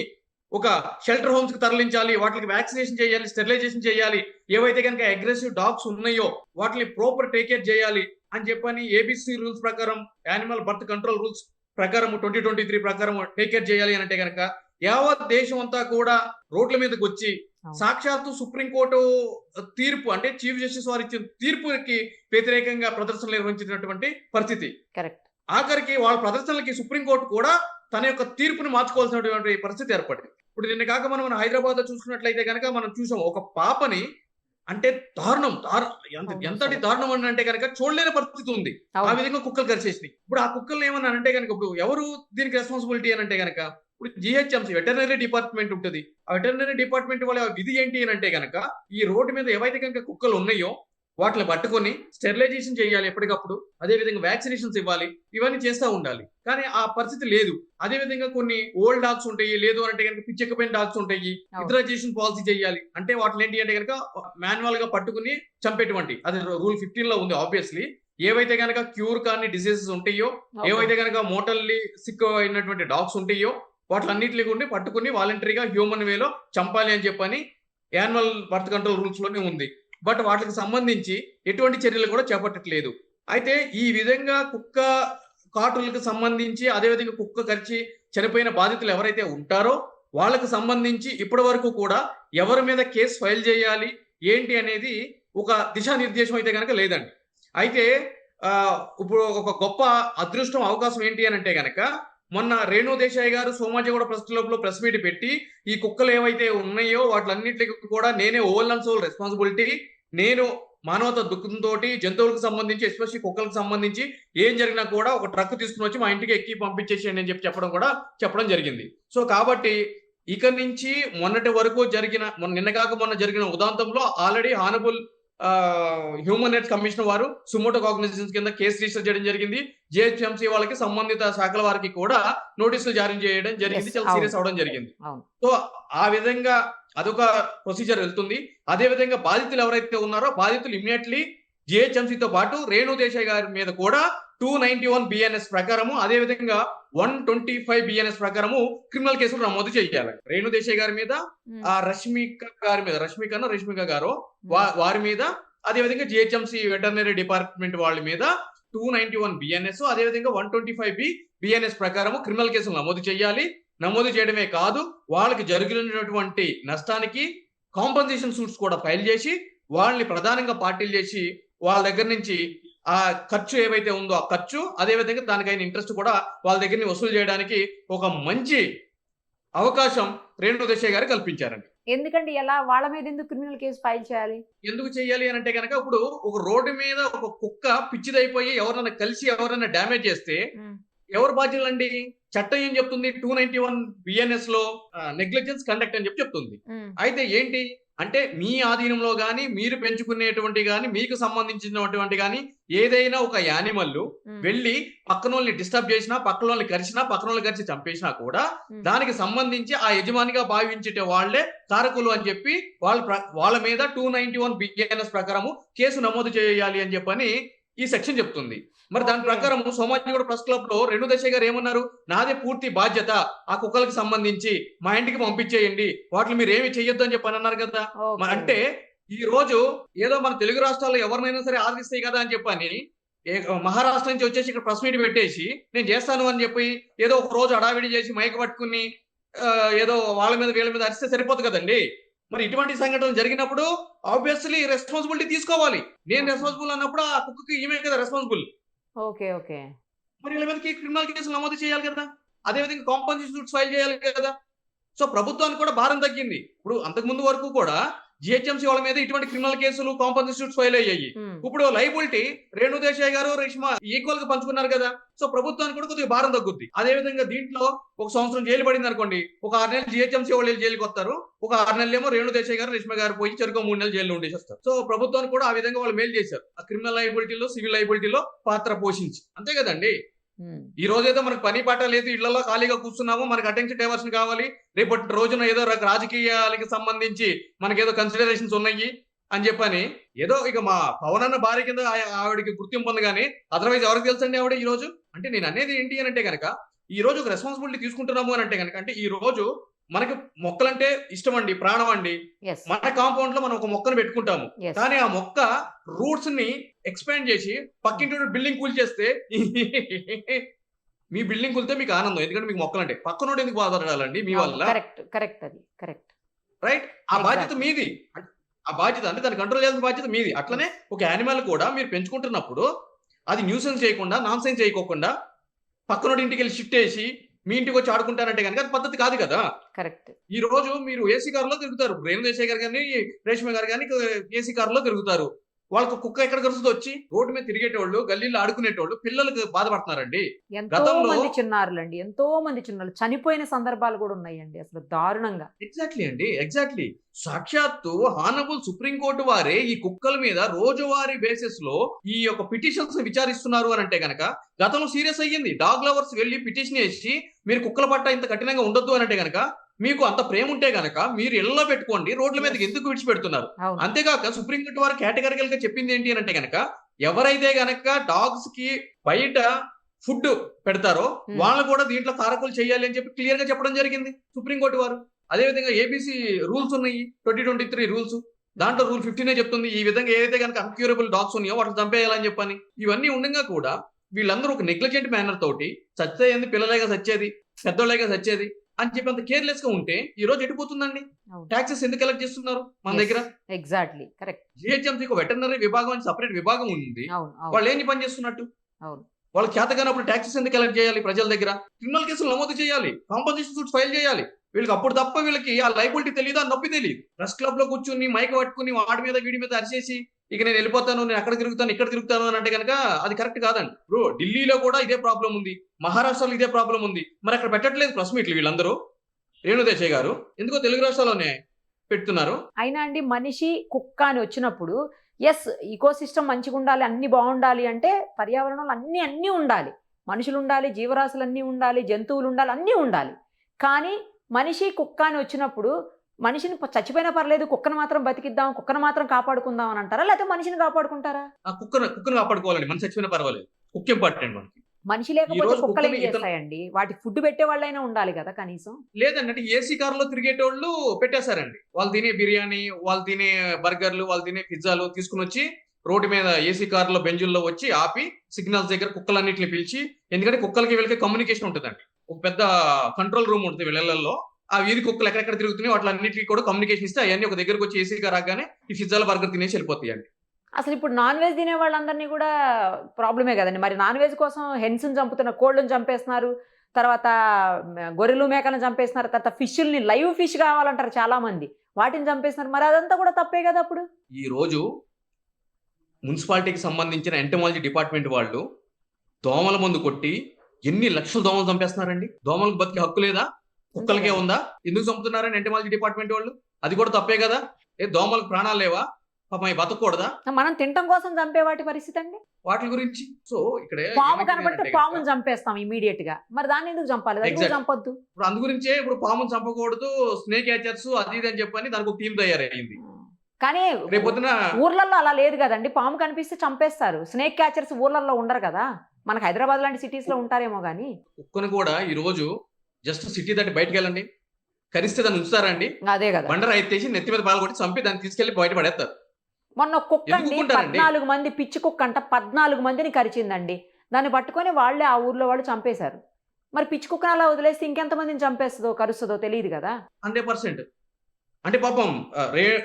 ఒక షెల్టర్ హోమ్స్ కి తరలించాలి, వాటికి వ్యాక్సినేషన్ చేయాలి, స్టెరిలైజేషన్ చేయాలి, ఏవైతే కనుక అగ్రెసివ్ డాగ్స్ ఉన్నాయో వాటిని ప్రాపర్ టేక్ కేర్ చేయాలి అని చెప్పని ఏబిసి రూల్స్ ప్రకారం, యానిమల్ బర్త్ కంట్రోల్ రూల్స్ ప్రకారం 2023 ప్రకారం టేక్ కేర్ చేయాలి అంటే కనుక యావత్ దేశం అంతా కూడా రోడ్ల మీదకి వచ్చి సాక్షాత్తు సుప్రీంకోర్టు తీర్పు, అంటే చీఫ్ జస్టిస్ వారు ఇచ్చిన తీర్పుకి వ్యతిరేకంగా ప్రదర్శనలు నిర్వహించినటువంటి పరిస్థితి. ఆఖరికి వాళ్ళ ప్రదర్శనలకి సుప్రీంకోర్టు కూడా తన యొక్క తీర్పుని మార్చుకోవాల్సినటువంటి పరిస్థితి ఏర్పడింది. ఇప్పుడు నిన్న కాక మనం హైదరాబాద్ లో చూసుకున్నట్లయితే కనుక మనం చూసాం ఒక పాపని, అంటే దారుణం, ఎంతటి దారుణం అని అంటే కనుక చూడలేని పరిస్థితి ఉంది. ఆ విధంగా కుక్కలు కరిచేసినాయి. ఇప్పుడు ఆ కుక్కలు ఏమన్నా అంటే కనుక ఎవరు దీనికి రెస్పాన్సిబిలిటీ అని అంటే కనుక ఇప్పుడు జిహెచ్ఎంసీ వెటర్నరీ డిపార్ట్మెంట్ ఉంటుంది. ఆ వెటర్నరీ డిపార్ట్మెంట్ వాళ్ళ విధి ఏంటి అని అంటే కనుక ఈ రోడ్డు మీద ఏవైతే కనుక కుక్కలు ఉన్నాయో వాటిని పట్టుకొని స్టెరిలైజేషన్ చేయాలి ఎప్పటికప్పుడు, అదే విధంగా వ్యాక్సినేషన్స్ ఇవ్వాలి, ఇవన్నీ చేస్తూ ఉండాలి. కానీ ఆ పరిస్థితి లేదు. అదే విధంగా కొన్ని ఓల్డ్ డాగ్స్ ఉంటాయి, లేదు అంటే కనుక పిచ్చెక్కిపోయిన డాగ్స్ ఉంటాయి, యుథరైజేషన్ పాలసీ చేయాలి. అంటే వాటిని ఏంటి అంటే కనుక మాన్యువల్ గా పట్టుకుని చంపేటువంటి, అది రూల్ 15 లో ఉంది. ఆబ్వియస్లీ ఏవైతే కనుక క్యూర్ కానీ డిసీజెస్ ఉంటాయో, ఏవైతే కనుక మోటల్లీ సిక్ అయినటువంటి డాగ్స్ ఉంటాయో వాటిలన్నింటినీ కూడా పట్టుకుని వాలంటరీగా హ్యూమన్ వేలో చంపాలి అని చెప్పని యానిమల్ బర్త్ కంట్రోల్ రూల్స్ లోనే ఉంది. బట్ వాటికి సంబంధించి ఎటువంటి చర్యలు కూడా చేపట్టట్లేదు. అయితే ఈ విధంగా కుక్క కాటులకు సంబంధించి, అదేవిధంగా కుక్క కరిచి చనిపోయిన బాధితులు ఎవరైతే ఉంటారో వాళ్ళకు సంబంధించి ఇప్పటి వరకు కూడా ఎవరి మీద కేసు ఫైల్ చేయాలి ఏంటి అనేది ఒక దిశానిర్దేశం అయితే కనుక లేదండి. అయితే ఇప్పుడు ఒక గొప్ప అదృష్టం, అవకాశం ఏంటి అని అంటే కనుక మొన్న రేణు దేశాయ్ గారు సోమాజిగూడ ప్రెస్ క్లబ్ లో ప్రెస్ మీట్ పెట్టి ఈ కుక్కలు ఏవైతే ఉన్నాయో వాటిలన్నింటికి కూడా నేనే ఓవల్ అండ్ సోల్ రెస్పాన్సిబిలిటీ, నేను మానవత దుఃఖంతో జంతువులకు సంబంధించి, ఎస్పెషల్లీ కుక్కలకు సంబంధించి ఏం జరిగినా కూడా ఒక ట్రక్ తీసుకుని వచ్చి మా ఇంటికి ఎక్కి పంపించేసి అని చెప్పి చెప్పడం జరిగింది. సో కాబట్టి ఇక నుంచి మొన్నటి వరకు నిన్న కాక మొన్న జరిగిన ఉదాంతంలో already honourable human rights commission వారు సుమోటో కాగ్నిజెన్స్ కింద కేసు రిజిస్టర్ చేయడం జరిగింది. జిహెచ్ఎంసీ వాళ్ళకి సంబంధిత శాఖల వారికి కూడా నోటీసులు జారీ చేయడం జరిగింది. చాలా సీరియస్ అవడం జరిగింది. సో ఆ విధంగా అదొక ప్రొసీజర్ వెళ్తుంది. అదే విధంగా బాధితులు ఎవరైతే ఉన్నారో బాధితులు ఇమ్మీడియట్లీ జిహెచ్ఎంసీతో పాటు రేణు దేశాయ్ గారి మీద కూడా 291 BNS ప్రకారము, అదే విధంగా 125 BNS ప్రకారము క్రిమినల్ కేసులు నమోదు చేయాలి. రేణు దేశాయ్ గారి మీద, ఆ రష్మిక గారు వారి మీద, అదే విధంగా జిహెచ్ఎంసీ వెటర్నరీ డిపార్ట్మెంట్ వాళ్ళ మీద 291 BNS, అదే విధంగా 125 BNS ప్రకారము క్రిమినల్ కేసులు నమోదు చేయాలి. నమోదు చేయడమే కాదు, వాళ్ళకి జరిగినటువంటి నష్టానికి కాంపన్సేషన్ సూట్స్ కూడా ఫైల్ చేసి వాళ్ళని ప్రధానంగా పార్టీలు చేసి వాళ్ళ దగ్గర నుంచి ఆ ఖర్చు ఏవైతే ఉందో ఆ ఖర్చు, అదే విధంగా దానికైన ఇంట్రెస్ట్ కూడా వాళ్ళ దగ్గర వసూలు చేయడానికి ఒక మంచి అవకాశం రేణు దేశాయ్ గారు కల్పించారండి. ఎందుకంటే ఎలా వాళ్ళ మీద ఎందుకు క్రిమినల్ కేసు ఫైల్ చేయాలి? ఎందుకు చేయాలి అని అంటే కనుక ఇప్పుడు ఒక రోడ్డు మీద ఒక కుక్క పిచ్చిదైపోయి ఎవరన్నా కలిసి ఎవరన్నా డ్యామేజ్ చేస్తే ఎవరు బాధ్యులండి? చట్టం ఏం చెప్తుంది 291 బిఎన్ఎస్ లో నెగ్లిజెన్స్ కండక్ట్ అని చెప్తుంది. అయితే ఏంటి అంటే మీ ఆధీనంలో కానీ మీరు పెంచుకునేటువంటి కానీ మీకు సంబంధించినటువంటి కానీ ఏదైనా ఒక యానిమల్ వెళ్ళి పక్కనోళ్ళని డిస్టర్బ్ చేసినా, పక్కనోళ్ళని కరిచినా, పక్కనోళ్ళని కరిచి చంపేసినా కూడా దానికి సంబంధించి ఆ యజమానిగా భావించే వాళ్లే కారకులు అని చెప్పి వాళ్ళ మీద 291 బిఎన్ఎస్ ప్రకారము కేసు నమోదు చేయాలి అని చెప్పని ఈ సెక్షన్ చెప్తుంది. మరి దాని ప్రకారం సోమాజిగూడ ప్రెస్ క్లబ్ లో రేణుదేశాయ్ గారు ఏమన్నారు, నాదే పూర్తి బాధ్యత ఆ కుక్కలకు సంబంధించి మా ఇంటికి పంపించేయండి, వాటిని మీరు ఏమి చెయ్యొద్దు అని చెప్పి అన్నారు కదా. మరి అంటే ఈ రోజు ఏదో మన తెలుగు రాష్ట్రాల్లో ఎవరినైనా సరే ఆదరిస్తాయి కదా అని చెప్పని మహారాష్ట్ర నుంచి వచ్చేసి ఇక్కడ ప్రెస్ మీట్ పెట్టేసి నేను చేస్తాను అని చెప్పి ఏదో ఒక రోజు అడావిడి చేసి మైక్ పట్టుకుని ఏదో వాళ్ళ మీద వీళ్ళ మీద అరిస్తే సరిపోతుంది కదండి. మరి ఇటువంటి సంఘటనలు జరిగినప్పుడు ఆబ్వియస్లీ రెస్పాన్సిబిలిటీ తీసుకోవాలి. నేను రెస్పాన్సిబుల్ అన్నప్పుడు ఆ కుక్కకి ఈమె కదా రెస్పాన్సిబుల్. Okay okay. మరి వీళ్ళ మీదకి క్రిమినల్ కేసులు నమోదు చేయాలి కదా, అదేవిధంగా కాంపన్సేషన్ సూట్స్ ఫైల్ చేయాలి కదా. సో ప్రభుత్వానికి కూడా భారం తగ్గింది. ఇప్పుడు అంతకు ముందు వరకు కూడా జిహెచ్ఎంసీ వాళ్ళ మీద ఇటువంటి క్రిమినల్ కేసులు కాంపన్సేషన్ సూట్స్ ఫైల్ అయ్యాయి. ఇప్పుడు లైబిలిటీ రేణుదేశాయ్ గారు రేష్మ ఈక్వల్ గా పంచుకున్నారు కదా. సో ప్రభుత్వానికి కూడా కొద్దిగా భారం తగ్గుద్ది. అదే విధంగా దీంట్లో 1 సంవత్సరం జైలు పడింది అనుకోండి, ఒక 6 నెలలు జిహెచ్ఎంసీ వాళ్ళు జైలుకి వస్తారు, ఒక 6 నెలలు ఏమో రేణుదేశాయ్ గారు రేష్మ గారు పోయి చెరుకు 3 నెలలు జైలు ఉండేసేస్తారు. సో ప్రభుత్వానికి కూడా ఆ విధంగా వాళ్ళు మేలు చేశారు, ఆ క్రిమినల్ లైబిలిటీలో సివిల్ లైబిలిటీలో పాత్ర పోషించి. అంతే కదండి. ఈ రోజైతే మనకు పని పాట లేదు, ఇళ్లలో ఖాళీగా కూర్చున్నాము, మనకు అటెన్షన్ డైవర్షన్ కావాలి, రేపటి రోజున ఏదో రాజకీయాలకి సంబంధించి మనకేదో కన్సిడరేషన్స్ ఉన్నాయి అని చెప్పని ఏదో ఇక మా పవన్ అన్న భార్య కింద ఆవిడకి గుర్తింపు ఉంది, కానీ అదర్వైజ్ ఎవరికి తెలుసండి ఆవిడ ఈ రోజు. అంటే నేను అనేది ఏంటి అని అంటే కనుక ఈ రోజు ఒక రెస్పాన్సిబిలిటీ తీసుకుంటున్నాము అని అంటే కనుక, అంటే ఈ రోజు మనకి మొక్కలంటే ఇష్టం అండి, ప్రాణం అండి. మన కాంపౌండ్ లో మనం ఒక మొక్కను పెట్టుకుంటాము, కానీ ఆ మొక్క రూట్స్ ని ఎక్స్పాండ్ చేసి పక్కింటి బిల్డింగ్ కూల్ చేస్తే మీ బిల్డింగ్ కూలితే మీకు ఆనందం, ఎందుకంటే మీకు మొక్కలు అంటే పక్కనోడు ఎందుకు బాధపడాలండి మీ వల్ల. రైట్. ఆ బాధ్యత మీది. ఆ బాధ్యత అంటే దాన్ని కంట్రోల్ చేయాల్సిన బాధ్యత మీది. అట్లనే ఒక యానిమల్ కూడా మీరు పెంచుకుంటున్నప్పుడు అది న్యూసెన్స్ చేయకుండా, నాన్ సెన్స్ చేయకోకుండా పక్కనోడి ఇంటికి వెళ్ళి షిఫ్ట్ చేసి మీ ఇంటికి వచ్చి ఆడుకుంటారంటే కనుక అది పద్ధతి కాదు కదా. కరెక్ట్. ఈ రోజు మీరు ఏసీ కారులో తిరుగుతారు, రేణుదేశాయ్ గారు కానీ రేష్మ గారు కానీ ఏసీ కారులో తిరుగుతారు, వాళ్ళకు కుక్క ఎక్కడ కలుస్తుందో వచ్చి రోడ్డు మీద తిరిగేటోళ్ళు, గల్లీలో ఆడుకునేటోళ్ళు పిల్లలకు బాధపడుతున్నారండి. ఎంతో మంది చిన్నారులండి, ఎంతో మంది చిన్నారులు చనిపోయిన సందర్భాలు కూడా ఉన్నాయండి, అసలు దారుణంగా. ఎగ్జాక్ట్లీ అండి, ఎగ్జాక్ట్లీ. సాక్షాత్తు హానబుల్ సుప్రీంకోర్టు వారే ఈ కుక్కల మీద రోజువారీ బేసిస్ లో ఈ యొక్క పిటిషన్స్ విచారిస్తున్నారు అని అంటే కనుక గతంలో సీరియస్ అయ్యింది. డాగ్ లవర్స్ వెళ్ళి పిటిషన్ వేసి మీరు కుక్కల పట్ల ఇంత కఠినంగా ఉండొద్దు అని అంటే కనుక, మీకు అంత ప్రేమ ఉంటే గనక మీరు ఇళ్లలో పెట్టుకోండి, రోడ్ల మీదకి ఎందుకు విడిచిపెడుతున్నారు. అంతేగాక సుప్రీంకోర్టు వారు కేటగిరికల్ గా చెప్పింది ఏంటి అని అంటే గనక, ఎవరైతే గనక డాగ్స్ కి బయట ఫుడ్ పెడతారో వాళ్ళు కూడా దీంట్లో కారకులు చేయాలి అని చెప్పి క్లియర్ గా చెప్పడం జరిగింది సుప్రీంకోర్టు వారు. అదే విధంగా ఏబీసీ రూల్స్ ఉన్నాయి, 2023 రూల్స్, దాంట్లో రూల్ 15 చెప్తుంది ఈ విధంగా ఏదైతే కనుక అన్క్యూరబుల్ డాగ్స్ ఉన్నాయో వాటిని చంపేయాలని చెప్పని. ఇవన్నీ ఉండగా కూడా వీళ్ళందరూ ఒక నెగ్లిజెంట్ మేనర్ తోటి చచ్చేది పిల్లలేగా చచ్చేది, పెద్దోళ్ళగా చచ్చేది అని చెప్పి అంత కేర్లెస్ గా ఉంటే ఈ రోజు ఎడిపోతుందండి. ట్యాక్సెస్ ఎందుకు కలెక్ట్ చేస్తున్నారు మన దగ్గర? Exactly correct. జిహెచ్ఎంసీకి వెటర్నరీ విభాగం అని సపరేట్ విభాగం ఉంది, వాళ్ళు ఏంటి పని చేస్తున్నట్టు? వాళ్ళ చేతగానప్పుడు ట్యాక్సెస్ ఎందుకు కలెక్ట్ చేయాలి ప్రజల దగ్గర? క్రిమినల్ కేసులు నమోదు చేయాలి, కాంపన్సేషన్ సూట్స్ ఫైల్ చేయాలి. వీళ్ళకి అప్పుడు తప్ప వీళ్ళకి ఆ లైబిలిటీ తెలియదు, ఆ నొప్పి తెలియదు. ప్రెస్ క్లబ్ లో కూర్చుని మైక్ పట్టుకుని వాడి మీద వీడి మీద అరిచేసి ఇక నేను వెళ్ళిపోతాను, నేను అక్కడ తిరుగుతాను, ఇక్కడ తిరుగుతాను అని అంటే కనుక అది కరెక్ట్ కాదండి. బ్రో, ఢిల్లీలో కూడా ఇదే ప్రాబ్లం ఉంది, మహారాష్ట్రలో ఇదే ప్రాబ్లం ఉంది, మరి అక్కడ పెట్టట్లేదు ప్రెస్ మీట్లు వీళ్ళందరూ. రేణుదేశాయ్ గారు ఎందుకో తెలుగు రాష్ట్రాల్లోనే పెడుతున్నారు. అయినా అండి మనిషి కుక్క అని వచ్చినప్పుడు ఎస్ ఈకో సిస్టమ్ మంచిగా ఉండాలి, అన్ని బాగుండాలి అంటే పర్యావరణంలో అన్నీ ఉండాలి, మనుషులు ఉండాలి, జీవరాశులు అన్నీ ఉండాలి, జంతువులు ఉండాలి, అన్నీ ఉండాలి. కానీ మనిషి కుక్క అని వచ్చినప్పుడు మనిషిని చచ్చిపోయినా పర్లేదు, కుక్కను మాత్రం బతికిద్దాం, కుక్కను మాత్రం కాపాడుకుందాం అని అంటారా, లేకపోతే మనిషిని కాపాడుకుంటారా? కుక్కను కాపాడుకోవాలండి, మన చచ్చిపోయినా పర్వాలేదు, కుక్క ఇంపార్టెంట్ మనకి. మనిషి లేకపోతే కుక్కలు ఏం చేస్తాయండి? వాటి ఫుడ్ పెట్టే వాళ్ళైనా ఉండాలి కదా కనీసం. లేదండి, అంటే ఏసీ కారులో తిరిగేటోళ్ళు పెట్టేశారండి. వాళ్ళు తినే బిర్యానీ, వాళ్ళు తినే బర్గర్లు, వాళ్ళు తినే పిజ్జాలు తీసుకుని వచ్చి రోడ్డు మీద ఏసీ కారులో బెంజుల్లో వచ్చి ఆపి సిగ్నల్స్ దగ్గర కుక్కలన్నింటిని పిలిచి, ఎందుకంటే కుక్కలకి వీళ్ళకి కమ్యూనికేషన్ ఉంటుందండి, ఒక పెద్ద కంట్రోల్ రూమ్ ఉంటుంది వీళ్ళల్లో. ఆ వీధి కుక్కలు ఎక్కడెక్కడ తిరుగుతున్నాయి వాటిలన్నింటికి కూడా కమ్యూనికేషన్ ఇస్తే అవన్నీ ఒక దగ్గరకు వచ్చి ఏసీ కార్ రాగానే ఈ పిజ్జాల బర్గర్ తినేసి వెళ్ళిపోతాయి అండి. అసలు ఇప్పుడు నాన్ వెజ్ తినే వాళ్ళందరినీ కూడా ప్రాబ్లమే కదండి. మరి నాన్ వెజ్ కోసం హెన్స్ని చంపుతున్నారు, కోళ్ళను చంపేస్తున్నారు, తర్వాత గొర్రెలు మేకలను చంపేస్తున్నారు, తర్వాత ఫిష్ని లైవ్ ఫిష్ కావాలంటారు చాలా మంది, వాటిని చంపేస్తున్నారు. మరి అదంతా కూడా తప్పే కదా. అప్పుడు ఈ రోజు మున్సిపాలిటీకి సంబంధించిన ఎంటమాలజీ డిపార్ట్మెంట్ వాళ్ళు దోమల మందు కొట్టి ఎన్ని లక్షల దోమలు చంపేస్తున్నారండి? దోమలకు బతికే హక్కు లేదా? కుక్కలకే ఉందా? ఎందుకు చంపుతున్నారని ఎంటమాలజీ డిపార్ట్మెంట్ వాళ్ళు? అది కూడా తప్పే కదా. దోమలకు ప్రాణాలు లేవా? పాపం అవి బతకూడదా? మనం తినటం కోసం చంపే వాటి పరిస్థితి అండి. వాటి గురించి సో ఇక్కడ పాము కనబడితే పాముని చంపేస్తాం ఇమీడియట్ గా, మరి దాన్ని ఎందుకు చంపాలి? దాన్ని ఎందుకు చంపొద్దు? ఇప్పుడు అందు గురించే ఇప్పుడు పాముని చంపకూడదు, స్నేక్ క్యాచర్స్ అది ఇది అని చెప్పని దానికి ఒక టీం తయారైంది. కానీ రేపొద్దున ఊర్లలో అలా లేదు కదండి. పాము కనిపిస్తే చంపేస్తారు. స్నేక్ క్యాచర్స్ ఊర్లలో ఉండరు కదా. మనకు హైదరాబాద్ లాంటి సిటీస్ లో ఉంటారేమో గానీ. కుక్కను కూడా ఈ రోజు జస్ట్ సిటీ దాటి బయటకు వెళ్ళండి, కరిస్తే దాన్ని ఉంచుతారండి? అదే కదా. బండర ఎత్తేసి నెత్తి మీద పాలు కొట్టి చంపి దాన్ని తీసుకెళ్లి బయట పడేస్తారు. మొన్న కుక్క అండి 14 మంది, పిచ్చి కుక్క అంట 14 మందిని కరిచిందండి. దాన్ని పట్టుకొని వాళ్ళే ఆ ఊర్లో వాళ్ళు చంపేశారు. మరి పిచ్చి కుక్కను అలా వదిలేస్తే ఇంకెంతమందిని చంపేస్తుందో కరుస్తుందో తెలియదు కదా. 100%. అంటే పాపం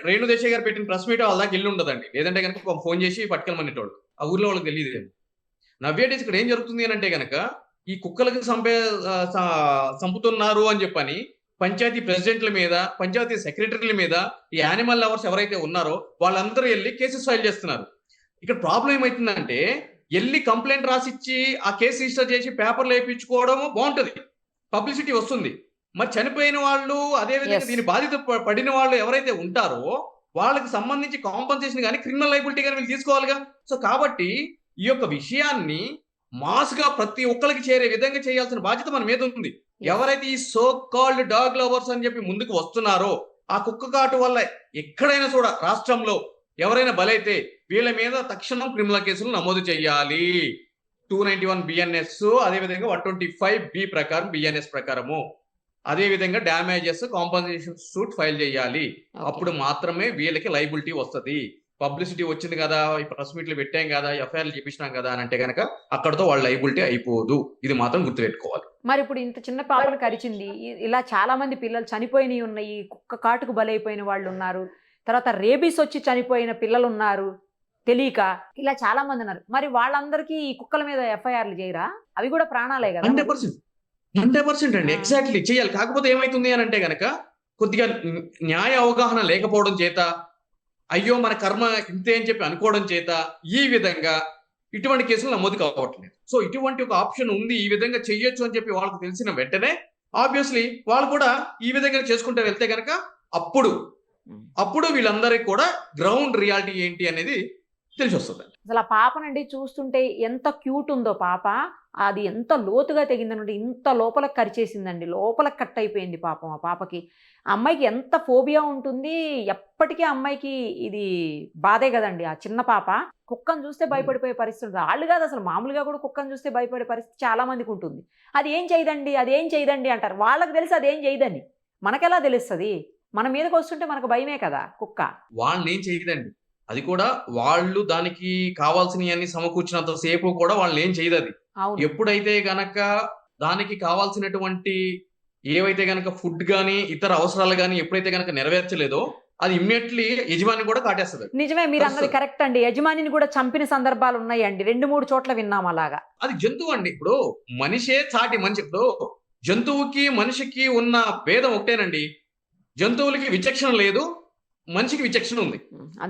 రేణు దేశాయ్ గారు పెట్టిన ప్రెస్ మీట్ వాళ్ళ దాకా వెళ్ళి ఉండదండి. లేదంటే కనుక ఫోన్ చేసి పట్టుకెళ్ళమనేటోళ్ళు. ఆ ఊర్లో వాళ్ళకి తెలియదు. నవ్వేటేసి ఇక్కడ ఏం జరుగుతుంది అని అంటే కనుక ఈ కుక్కలకి చంపుతున్నారు అని చెప్పని పంచాయతీ ప్రెసిడెంట్ల మీద, పంచాయతీ సెక్రటరీల మీద ఈ యానిమల్ లవర్స్ ఎవరైతే ఉన్నారో వాళ్ళందరూ వెళ్ళి కేసెస్ ఫైల్ చేస్తున్నారు. ఇక్కడ ప్రాబ్లం ఏమైతుందంటే వెళ్ళి కంప్లైంట్ రాసిచ్చి ఆ కేసు రిజిస్టర్ చేసి పేపర్లు వేయించుకోవడం బాగుంటుంది, పబ్లిసిటీ వస్తుంది. మరి చనిపోయిన వాళ్ళు అదేవిధంగా దీని బాధిత పడిన వాళ్ళు ఎవరైతే ఉంటారో వాళ్ళకి సంబంధించి కాంపన్సేషన్ కానీ క్రిమినల్ లైబిలిటీ కానీ వీళ్ళు తీసుకోవాలిగా. సో కాబట్టి ఈ యొక్క విషయాన్ని మాస్ గా ప్రతి ఒక్కరికి చేరే విధంగా చేయాల్సిన బాధ్యత మన మీద ఉంది. ఎవరైతే ఈ సో కాల్డ్ డాగ్ లవర్స్ అని చెప్పి ముందుకు వస్తున్నారో ఆ కుక్క కాటు వల్ల ఎక్కడైనా కూడా రాష్ట్రంలో ఎవరైనా బలైతే వీళ్ళ మీద తక్షణం క్రిమినల్ కేసులు నమోదు చేయాలి. 291 BNS, అదేవిధంగా 125B ప్రకారం BNS ప్రకారము, అదేవిధంగా డ్యామేజెస్ కాంపన్సేషన్ సూట్ ఫైల్ చేయాలి. అప్పుడు మాత్రమే వీళ్ళకి లైబిలిటీ వస్తుంది. పబ్లిసిటీ వచ్చింది కదా, ఈ ప్రెస్ మీట్లు పెట్టాం కదా, ఎఫ్ఐఆర్లు చేపించినాం కదా అని అంటే కనుక అక్కడతో వాళ్ళ లైబిలిటీ అయిపోదు. ఇది మాత్రం గుర్తుపెట్టుకోవాలి. మరి ఇప్పుడు ఇంత చిన్న పాపను కరిచింది, ఇలా చాలా మంది పిల్లలు చనిపోయినవి ఉన్నాయి, కుక్క కాటుకు బలైపోయిన వాళ్ళు ఉన్నారు, తర్వాత రేబీస్ వచ్చి చనిపోయిన పిల్లలు ఉన్నారు తెలియక, ఇలా చాలా మంది ఉన్నారు. మరి వాళ్ళందరికీ ఈ కుక్కల మీద ఎఫ్ఐఆర్లు చేయరా? అవి కూడా ప్రాణాలే కదా. 100% అండి, ఎగ్జాక్ట్లీ చేయాలి. కాకపోతే ఏమైతుంది అని అంటే కనుక కొద్దిగా న్యాయ అవగాహన లేకపోవడం చేత, అయ్యో మన కర్మ ఇంతే అని చెప్పి అనుకోవడం చేత ఈ విధంగా ఇటువంటి కేసులు నమోదు కావట్లేదు. సో ఇటువంటి ఒక ఆప్షన్ ఉంది, ఈ విధంగా చెయ్యొచ్చు అని చెప్పి వాళ్ళకి తెలిసిన వెంటనే ఆబ్వియస్లీ వాళ్ళు కూడా ఈ విధంగా చేసుకుంటూ వెళ్తే కనుక అప్పుడు వీళ్ళందరికీ కూడా గ్రౌండ్ రియాలిటీ ఏంటి అనేది తెలిసి వస్తుంది. అసలు ఆ పాపనండి చూస్తుంటే ఎంత క్యూట్ ఉందో పాప. అది ఎంత లోతుగా తెగిందనంటే ఇంత లోపలికి కరిచేసిందండి, లోపలికి కట్ అయిపోయింది పాపం. ఆ పాపకి, ఆ అమ్మాయికి ఎంత ఫోబియా ఉంటుంది. ఎప్పటికీ అమ్మాయికి ఇది బాధే కదండి. ఆ చిన్న పాప కుక్కను చూస్తే భయపడిపోయే పరిస్థితి ఉంటుంది. వాళ్ళు కాదు అసలు, మామూలుగా కూడా కుక్కను చూస్తే భయపడే పరిస్థితి చాలా మందికి ఉంటుంది. అది ఏం చేయదండి అంటారు. వాళ్ళకి తెలిసి అదేం చేయదని, మనకెలా తెలుస్తుంది? మన మీదకి వస్తుంటే మనకు భయమే కదా కుక్క. వాళ్ళని ఏం చేయదండి, అది కూడా వాళ్ళు దానికి కావాల్సినవన్నీ సమకూర్చినంత సేపు కూడా వాళ్ళని ఏం చేయదు. అది ఎప్పుడైతే గనక దానికి కావాల్సినటువంటి ఏవైతే గనక ఫుడ్ గానీ ఇతర అవసరాలు గానీ ఎప్పుడైతే గనక నెరవేర్చలేదో అది ఇమ్మీడియట్లీ యజమాని కూడా కాటేస్తుంది. నిజమే, మీరు అన్నది కరెక్ట్ అండి. యజమానిని కూడా చంపిన సందర్భాలు ఉన్నాయండి, 2-3 చోట్ల విన్నాం అలాగా. అది జంతువు అండి. ఇప్పుడు మనిషే చాటి మనిషి. ఇప్పుడు జంతువుకి మనిషికి ఉన్న భేదం ఒకటేనండి, జంతువులకి విచక్షణ లేదు, మనిషికి విచక్షణ ఉంది.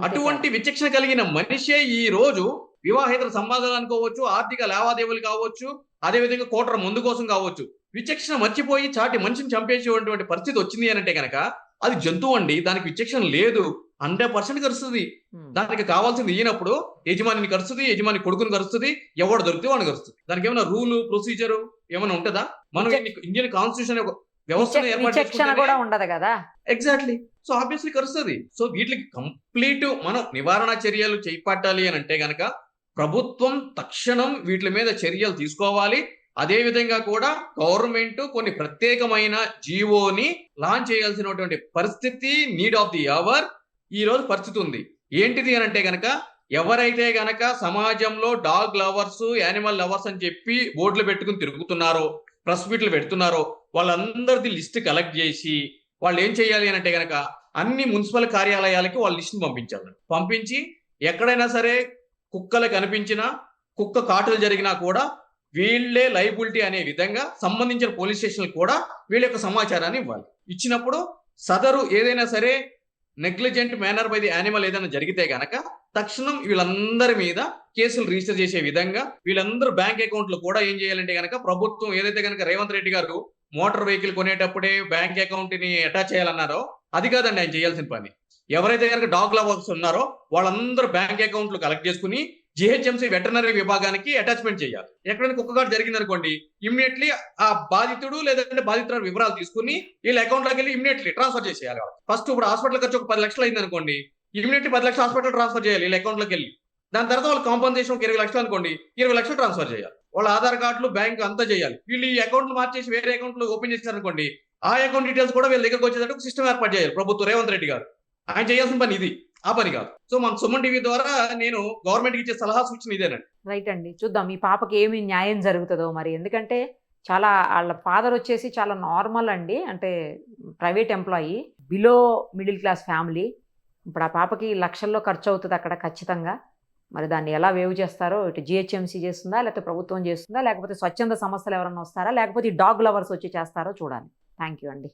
అటువంటి విచక్షణ కలిగిన మనిషే ఈ రోజు వివాహేతర సంబంధాలు అనుకోవచ్చు, ఆర్థిక లావాదేవీలు కావచ్చు, అదేవిధంగా కోటర ముందు కోసం కావచ్చు, విచక్షణ మర్చిపోయి చాటి మనిషిని చంపేసేటువంటి పరిస్థితి వచ్చింది అని అంటే కనుక అది జంతువు అండి. దానికి విచక్షణ లేదు, 100% కరుస్తుంది. దానికి కావాల్సింది ఈయనప్పుడు యజమానిని కరుస్తుంది, యజమాని కొడుకుని కరుస్తుంది, ఎవడు దొరికితే వాడిని కరుస్తుంది. దానికి ఏమైనా రూల్ ప్రొసీజర్ ఏమైనా ఉంటుందా? మనం ఇండియన్ కాన్స్టిట్యూషన్ వ్యవస్థను ఏర్పాటు ఉండదు కదా. ఎగ్జాక్ట్లీ. సో ఆబ్వియస్లీ కరుస్తుంది. సో వీటికి కంప్లీట్ మనం నివారణ చర్యలు చేపట్టాలి అని అంటే గనక ప్రభుత్వం తక్షణం వీటి మీద చర్యలు తీసుకోవాలి. అదే విధంగా కూడా గవర్నమెంట్ కొన్ని ప్రత్యేకమైన జీవోని లాంచ్ చేయాల్సినటువంటి పరిస్థితి, నీడ్ ఆఫ్ ది అవర్ ఈ రోజు పరిస్థితి ఉంది. ఏంటిది అని అంటే గనక ఎవరైతే గనక సమాజంలో డాగ్ లవర్స్, యానిమల్ లవర్స్ అని చెప్పి బోర్డులు పెట్టుకుని తిరుగుతున్నారో, ప్రెస్ మీట్లు పెడుతున్నారో వాళ్ళందరిది లిస్ట్ కలెక్ట్ చేసి వాళ్ళు ఏం చేయాలి అని అంటే గనక అన్ని మున్సిపల్ కార్యాలయాలకి వాళ్ళ లిస్టును పంపించాలి. పంపించి ఎక్కడైనా సరే కుక్కలు కనిపించినా, కుక్క కాటులు జరిగినా కూడా వీళ్ళే లైబిలిటీ అనే విధంగా సంబంధించిన పోలీస్ స్టేషన్లకు కూడా వీళ్ళ యొక్క సమాచారాన్ని ఇవ్వాలి. ఇచ్చినప్పుడు సదరు ఏదైనా సరే negligent manner by the animal ఏదైనా జరిగితే గనక తక్షణం వీళ్ళందరి మీద కేసులు రిజిస్టర్ చేసే విధంగా వీళ్ళందరూ బ్యాంక్ అకౌంట్లు కూడా ఏం చేయాలంటే కనుక ప్రభుత్వం ఏదైతే కనుక రేవంత్ రెడ్డి గారు మోటార్ వెహికల్ కొనేటప్పుడే బ్యాంక్ అకౌంట్ ని అటాచ్ చేయాలన్నారో అది కాదండి ఆయన చేయాల్సిన పని. ఎవరైతే కనుక డాగ్ లవర్స్ ఉన్నారో వాళ్ళందరూ బ్యాంక్ అకౌంట్లు కలెక్ట్ చేసుకుని జిహెచ్ఎంసీ వెటర్నరీ విభాగానికి అటాచ్మెంట్ చేయాలి. ఎక్కడైనా కుక్కగాడు జరిగింది అనుకోండి, ఇమ్మీడియట్లీ ఆ బాధితుడు లేదంటే బాధితుల వివరాలు తీసుకుని వీళ్ళ అకౌంట్లోకి వెళ్ళి ఇమ్మీడియట్లీ ట్రాన్స్ఫర్ చేసేయాలి. ఫస్ట్ ఇప్పుడు హాస్పిటల్ ఖర్చు ఒక 10 లక్షలు అయింది అనుకోండి, ఇమ్మీడియట్లీ 10 లక్షలు హాస్పిటల్ ట్రాన్స్ఫర్ చేయాలి వీళ్ళ అకౌంట్లోకి వెళ్ళి. దాని తర్వాత వాళ్ళ కాంపన్సేషన్ ఒక 20 లక్షలు అనుకోండి, 20 లక్షలు ట్రాన్స్ఫర్ చేయాలి. వాళ్ళ ఆధార్ కార్డులు బ్యాంక్ అంతా చేయాలి. వీళ్ళు ఈ అకౌంట్లు మార్చేసి వేరే అకౌంట్లు ఓపెన్ చేశారనుకోండి, ఆ అకౌంట్ డీటెయిల్స్ కూడా వీళ్ళ దగ్గరకు వచ్చేటట్టు ఒక సిస్టమ్ ఏర్పాటు చేయాలి ప్రభుత్వం, రేవంత్ రెడ్డి గారు. ఆయన చేయాల్సిన పని ఇది, ఆ పని కాదు. సో మన సుమన్ టీవీ ద్వారా నేను గవర్నమెంట్ కి ఇచ్చే సలహా సూచన ఇదేనండి. రైట్ అండి, చూద్దాం ఈ పాపకి ఏమి న్యాయం జరుగుతుందో మరి. ఎందుకంటే చాలా వాళ్ళ ఫాదర్ వచ్చేసి చాలా నార్మల్ అండి, అంటే private employee, below middle class family. ఇప్పుడు ఆ పాపకి లక్షల్లో ఖర్చు అవుతుంది అక్కడ ఖచ్చితంగా. మరి దాన్ని ఎలా వేవ్ చేస్తారో, ఇటు జిహెచ్ఎంసీ చేస్తుందా, లేకపోతే ప్రభుత్వం చేస్తుందా, లేకపోతే స్వచ్ఛంద సంస్థలు ఎవరన్నా వస్తారా, లేకపోతే ఈ డాగ్ లవర్స్ వచ్చి చేస్తారో చూడాలి. థ్యాంక్ యూ అండి.